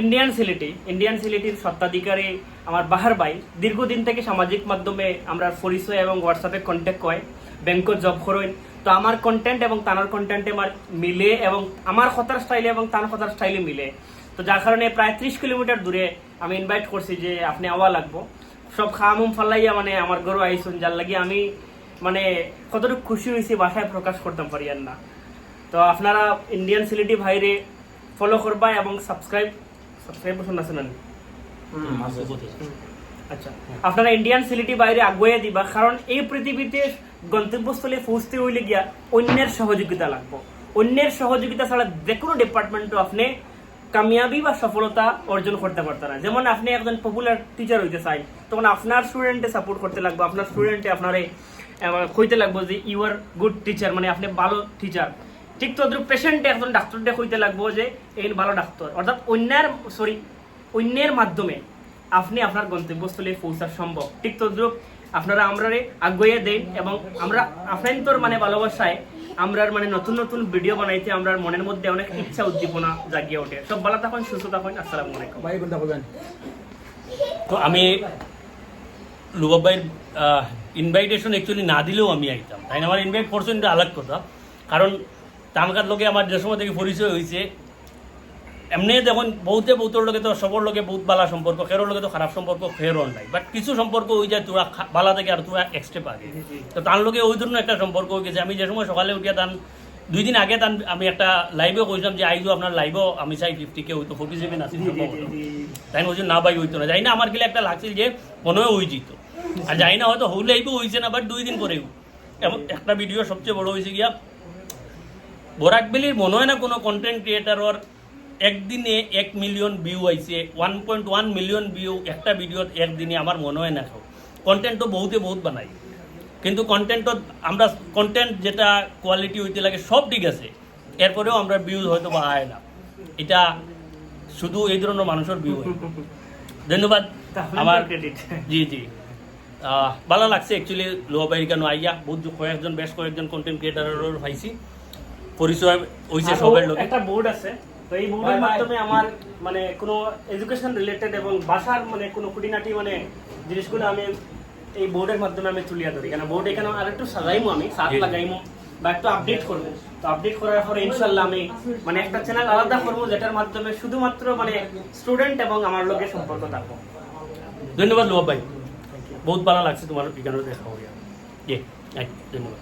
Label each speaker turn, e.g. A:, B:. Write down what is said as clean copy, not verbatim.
A: Indian সিলেটির স্বত্বাধিকারী আমার বাহার ভাই দীর্ঘদিন থেকে সামাজিক মাধ্যমে আমরা পরিচয় এবং হোয়াটসঅ্যাপে কন্ট্যাক্ট হয় ব্যাংকত জব করেন। তো আমার কন্টেন্ট এবং তানার কন্টেন্টে আমার মিলে এবং আমার কথার স্টাইলে এবং তার কথার স্টাইলে মিলে। তো যার কারণে প্রায় 30 কিলোমিটার দূরে আমি ইনভাইট করছি যে আপনি আওয়া লাগবো সব খামুম ফালাইয়া মানে আমার ঘরে আইসুন, যার লাগে আমি মানে কতটুকু খুশি হয়েছি বাসায় প্রকাশ করতাম পারি আর না। তো আপনারা ইন্ডিয়ান সিলেটি ভাইরে ফলো করবা এবং সাবস্ক্রাইব আছে না? আচ্ছা, আপনারা ইন্ডিয়ান সিলেটি বাইরে আগুয়ে দিবা, কারণ এই পৃথিবীতে গন্তব্যস্থলে পৌঁছতে হইলে গিয়া অন্যের সহযোগিতা লাগবে। অন্যের সহযোগিতা ছাড়া যে কোনো ডিপার্টমেন্টও আপনি কামিয়াবি বা সফলতা অর্জন করতে পারতেন না। যেমন আপনি একজন পপুলার টিচার হইতে চাই, তখন আপনার স্টুডেন্টে সাপোর্ট করতে লাগবে, আপনার স্টুডেন্টে আপনারে কইতে লাগবে যে ইউ আর গুড টিচার, মানে আপনি ভালো টিচার। ঠিক তদ্রুপ পেশেন্টে একজন ডাক্তারকে কইতে লাগবো যে এই ভালো ডাক্তার। অর্থাৎ অন্যের মাধ্যমে আপনি আপনার গন্তব্যস্থলে পৌঁছার সম্ভব। ঠিক তদ্রুপ আপনারা আমরারে আগুয়ে দেন এবং আমরা আপনার মানে ভালোবাসায় আমরার মানে নতুন নতুন ভিডিও বানাইতে আমরার মনের মধ্যে অনেক ইচ্ছা উদ্দীপনা জাগিয়ে ওঠে। সব ভালো থাকুন, সুস্থ থাকুন। আসসালামু আলাইকুম।
B: ভাই কোনটা বলবেন?
C: তো আমি লুবাব ভাইয়ের ইনভাইটেশন অ্যাকচুয়ালি না দিলেও আমি আইতাম, তাই না? আমার ইনভাইট করছেন এটা আলাদা কথা, কারণ তানকার লোকে আমার যে সময় থেকে পরিচয় হয়েছে এমনি যখন বহুতের লোকে তো সবর লোকে বহুত বালা সম্পর্ক, ফেরোর লোকে তো খারাপ সম্পর্ক ফেরও নাই, বাট কিছু সম্পর্ক হয়ে যায় তোরা বালা থেকে আর তোরা এক্সট্রেপ আগে। তো তার লোকে ওই ধরনের একটা সম্পর্ক হয়ে গেছে। আমি যে সময় সকালে উঠিয়া তান 2 দিন আগে তান আমি একটা লাইভেও কইছিলাম যে আইজো আপনার লাইভও আমি চাই 50K হইতো, 47 আছে তাই ওই না ভাই হইতো না, যাই না। আমার গেলে একটা লাগছিল যে মনে হয় ওই যেত, আর যাই না হয়তো হলে আইবো হয়েছে না, বাট 2 দিন পরেও এবং একটা ভিডিও সবচেয়ে বড় হয়েছে গিয়া বরাকবেলির মনে হয় না কোনো কন্টেন্ট ক্রিয়েটার একদিনে 1 মিলিয়ন ভিউ আইছে, 1.1 মিলিয়ন ভিউ একটা ভিডিওর একদিনে। আমার মনে হয় না কন্টেন্টও বহুত বানাই, কিন্তু কন্টেন্টও আমরা কন্টেন্ট যেটা কোয়ালিটি হইতে লাগে সব ঠিক আছে, এরপরেও আমরা ভিউজ হয়তো বা আয় না। এটা শুধু এই ধরনের মানুষের ভিউ হয়। ধন্যবাদ আমার জি ভালো লাগছে অ্যাকচুয়ালি লোহাবাইর কেন আইয়া বহুত বেশ কয়েকজন কন্টেন্ট ক্রিয়েটারের পাইছি, পরিচয় হয়েছে সবের লোক।
A: একটা বোর্ড আছে, তো এই বোর্ডের মাধ্যমে আমার মানে কোনো এডুকেশন রিলেটেড এবং ভাষার মানে কোনো খুঁটিনাটি মানে জিনিসগুলো আমি এই বোর্ডের মাধ্যমে আমি তুলিয়া ধরি। কেন বোর্ড এখানে আর একটু সাজাইমো, আমি সাত লাগাইমো বা একটু আপডেট করবো। তো আপডেট করার পরে ইনশাল্লাহ আমি মানে একটা চ্যানেল আলাদা করবো, যেটার মাধ্যমে শুধুমাত্র মানে স্টুডেন্ট এবং আমার লোকের সম্পর্ক থাকবো।
C: ধন্যবাদ লোহাব ভাই, বহুত ভালো লাগছে তোমার বিজ্ঞানের দেখা হইয়া। ধন্যবাদ।